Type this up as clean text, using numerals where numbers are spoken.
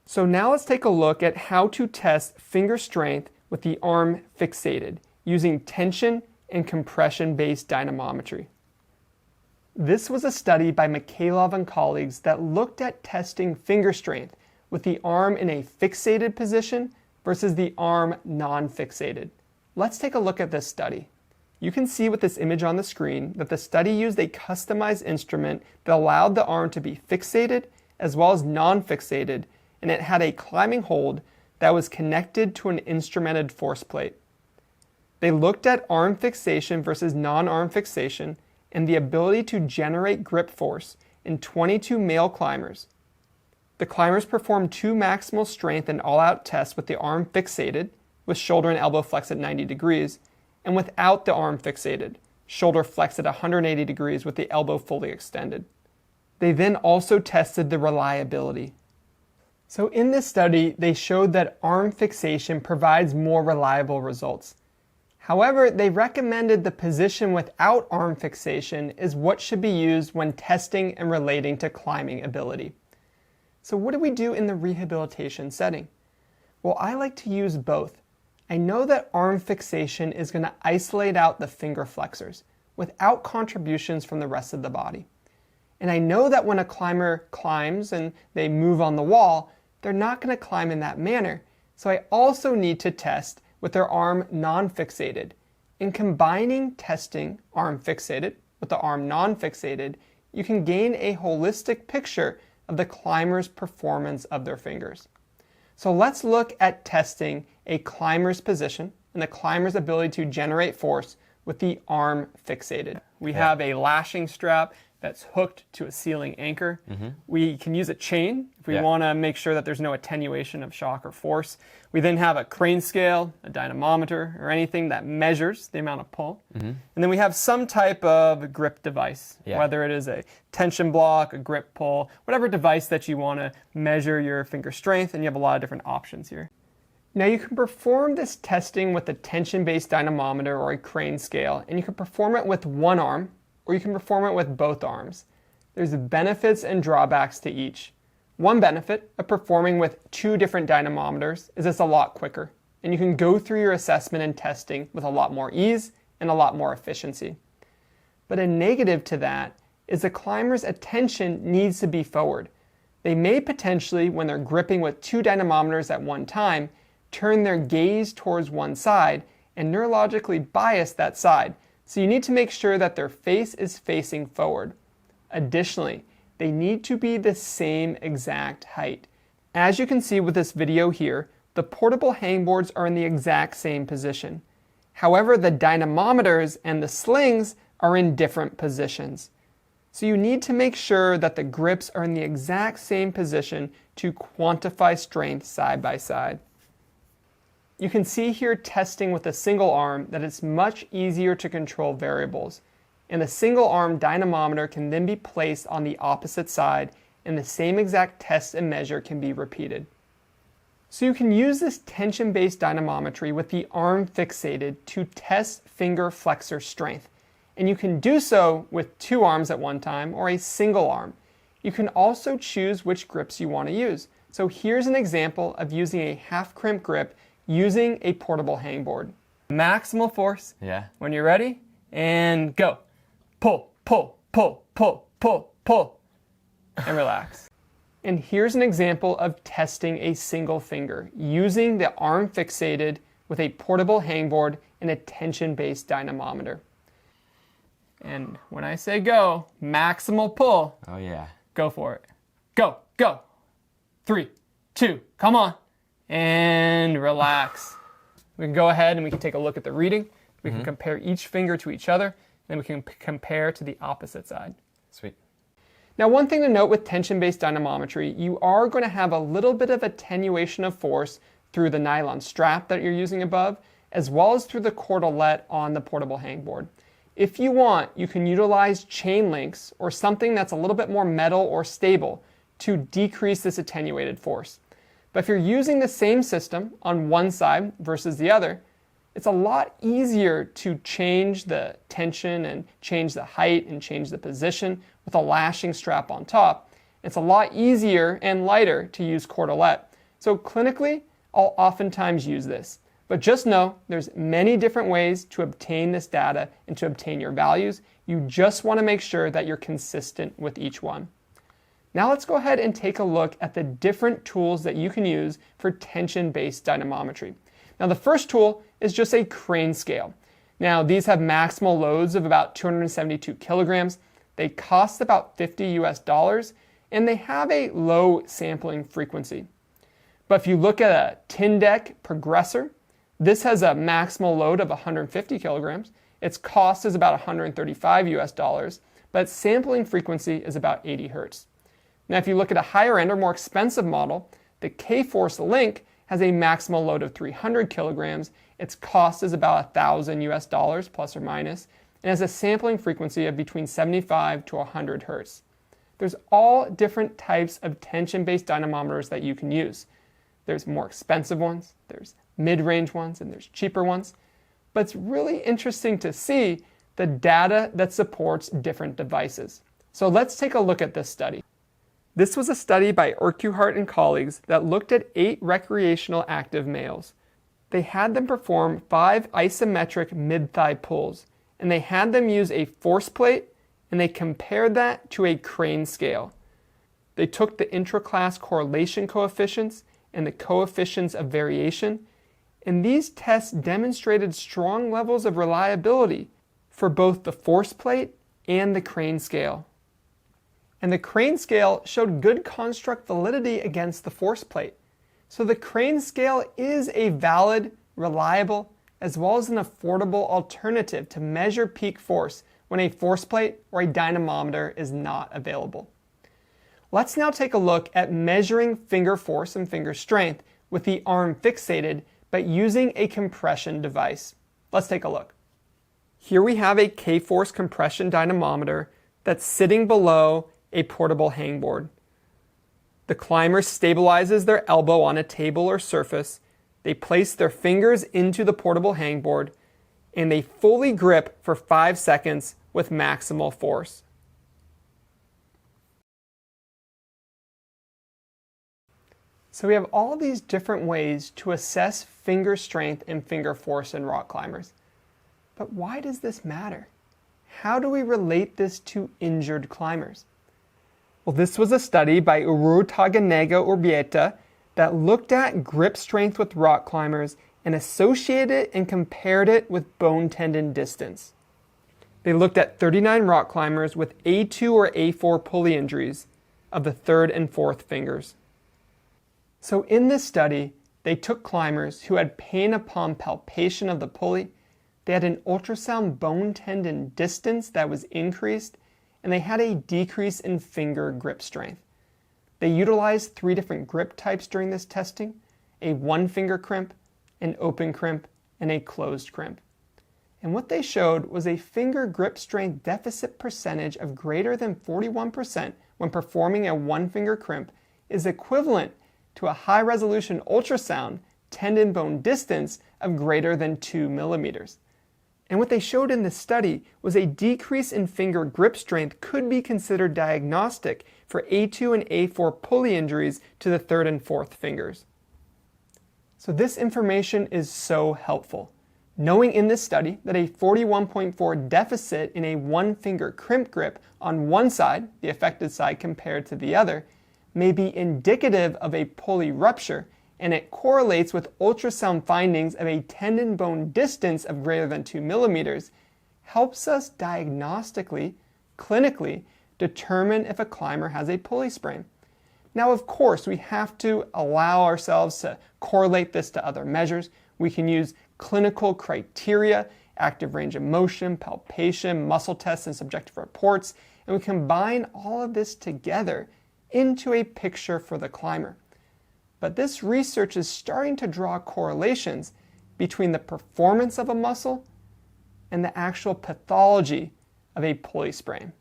So now let's take a look at how to test finger strength with the arm fixated using tension and compression-based dynamometry. This was a study by Mikhailov and colleagues that looked at testing finger strength with the arm in a fixated position versus the arm non-fixated. Let's take a look at this study. You can see with this image on the screen that the study used a customized instrument that allowed the arm to be fixated as well as non-fixated, and it had a climbing hold that was connected to an instrumented force plate. They looked at arm fixation versus non-arm fixation and the ability to generate grip force in 22 male climbers. The climbers performed 2 maximal strength and all-out tests with the arm fixated, with shoulder and elbow flexed at 90 degrees, and without the arm fixated, shoulder flexed at 180 degrees with the elbow fully extended. They then also tested the reliability. So in this study, they showed that arm fixation provides more reliable results. However, they recommended the position without arm fixation is what should be used when testing and relating to climbing ability. So what do we do in the rehabilitation setting? Well, I like to use both. I know that arm fixation is going to isolate out the finger flexors without contributions from the rest of the body. And I know that when a climber climbs and they move on the wall, they're not going to climb in that manner. So I also need to test with their arm non-fixated. In combining testing arm fixated with the arm non-fixated, you can gain a holistic picture of the climber's performance of their fingers. So let's look at testing a climber's position and the climber's ability to generate force with the arm fixated. We have a lashing strap that's hooked to a ceiling anchor. We can use a chain if we want to make sure that there's no attenuation of shock or force. We then have a crane scale, a dynamometer, or anything that measures the amount of pull. And then we have some type of grip device, whether it is a tension block, a grip pull, whatever device that you want to measure your finger strength, and you have a lot of different options here. Now you can perform this testing with a tension-based dynamometer or a crane scale, and you can perform it with one arm, or you can perform it with both arms. There's benefits and drawbacks to each. One benefit of performing with 2 different dynamometers is it's a lot quicker, and you can go through your assessment and testing with a lot more ease and a lot more efficiency. But a negative to that is the climber's attention needs to be forward. They may potentially, when they're gripping with 2 dynamometers at one time, turn their gaze towards one side and neurologically bias that side. So you need to make sure that their face is facing forward. Additionally, they need to be the same exact height. As you can see with this video here, the portable hangboards are in the exact same position. However, the dynamometers and the slings are in different positions. So you need to make sure that the grips are in the exact same position to quantify strength side by side. You can see here testing with a single arm that it's much easier to control variables. And the single arm dynamometer can then be placed on the opposite side and the same exact test and measure can be repeated. So you can use this tension-based dynamometry with the arm fixated to test finger flexor strength. And you can do so with 2 arms at one time or a single arm. You can also choose which grips you want to use. So here's an example of using a half crimp grip using a portable hangboard. Maximal force. When you're ready, and go. Pull, pull, pull, pull, pull, pull, and relax. And here's an example of testing a single finger using the arm fixated with a portable hangboard and a tension-based dynamometer. And when I say go, maximal pull. Go for it. Go, go. 3, 2, come on. And relax. We can go ahead and we can take a look at the reading. We can compare each finger to each other, then we can compare to the opposite side. Sweet. Now, one thing to note with tension-based dynamometry, you are going to have a little bit of attenuation of force through the nylon strap that you're using above, as well as through the cordelette on the portable hangboard. If you want, you can utilize chain links or something that's a little bit more metal or stable to decrease this attenuated force. But if you're using the same system on one side versus the other, it's a lot easier to change the tension and change the height and change the position with a lashing strap on top. It's a lot easier and lighter to use cordelette. So clinically, I'll oftentimes use this. But just know there's many different ways to obtain this data and to obtain your values. You just want to make sure that you're consistent with each one. Now let's go ahead and take a look at the different tools that you can use for tension-based dynamometry. Now the first tool is just a crane scale. Now these have maximal loads of about 272 kilograms. They cost about $50 US, and they have a low sampling frequency. But if you look at a tin deck progressor, this has a maximal load of 150 kilograms. Its cost is about $135 US, but its sampling frequency is about 80 hertz. Now if you look at a higher end or more expensive model, the K-Force Link has a maximal load of 300 kilograms. Its cost is about $1,000 US plus or minus, and has a sampling frequency of between 75 to 100 hertz. There's all different types of tension-based dynamometers that you can use. There's more expensive ones, there's mid-range ones, and there's cheaper ones. But it's really interesting to see the data that supports different devices. So let's take a look at this study. This was a study by Urquhart and colleagues that looked at 8 recreational active males. They had them perform 5 isometric mid-thigh pulls, and they had them use a force plate, and they compared that to a crane scale. They took the intra-class correlation coefficients and the coefficients of variation, and these tests demonstrated strong levels of reliability for both the force plate and the crane scale. And the crane scale showed good construct validity against the force plate. So the crane scale is a valid, reliable, as well as an affordable alternative to measure peak force when a force plate or a dynamometer is not available. Let's now take a look at measuring finger force and finger strength with the arm fixated, but using a compression device. Let's take a look. Here we have a K-Force compression dynamometer that's sitting below a portable hangboard. The climber stabilizes their elbow on a table or surface. They place their fingers into the portable hangboard, and they fully grip for 5 seconds with maximal force. So we have all these different ways to assess finger strength and finger force in rock climbers. But why does this matter? How do we relate this to injured climbers? Well, this was a study by Urutaganega-Urbieta that looked at grip strength with rock climbers and associated it and compared it with bone tendon distance. They looked at 39 rock climbers with A2 or A4 pulley injuries of the third and fourth fingers. So in this study, they took climbers who had pain upon palpation of the pulley, they had an ultrasound bone tendon distance that was increased, and they had a decrease in finger grip strength. They utilized 3 different grip types during this testing: a one-finger crimp, an open crimp, and a closed crimp. And what they showed was a finger grip strength deficit percentage of greater than 41% when performing a one-finger crimp is equivalent to a high-resolution ultrasound tendon bone distance of greater than 2 millimeters. And what they showed in this study was a decrease in finger grip strength could be considered diagnostic for A2 and A4 pulley injuries to the third and fourth fingers. So this information is so helpful. Knowing in this study that a 41.4 deficit in a one-finger crimp grip on one side, the affected side compared to the other, may be indicative of a pulley rupture, and it correlates with ultrasound findings of a tendon bone distance of greater than 2 millimeters, helps us diagnostically, clinically, determine if a climber has a pulley sprain. Now, of course, we have to allow ourselves to correlate this to other measures. We can use clinical criteria, active range of motion, palpation, muscle tests, and subjective reports, and we combine all of this together into a picture for the climber. But this research is starting to draw correlations between the performance of a muscle and the actual pathology of a pulley sprain.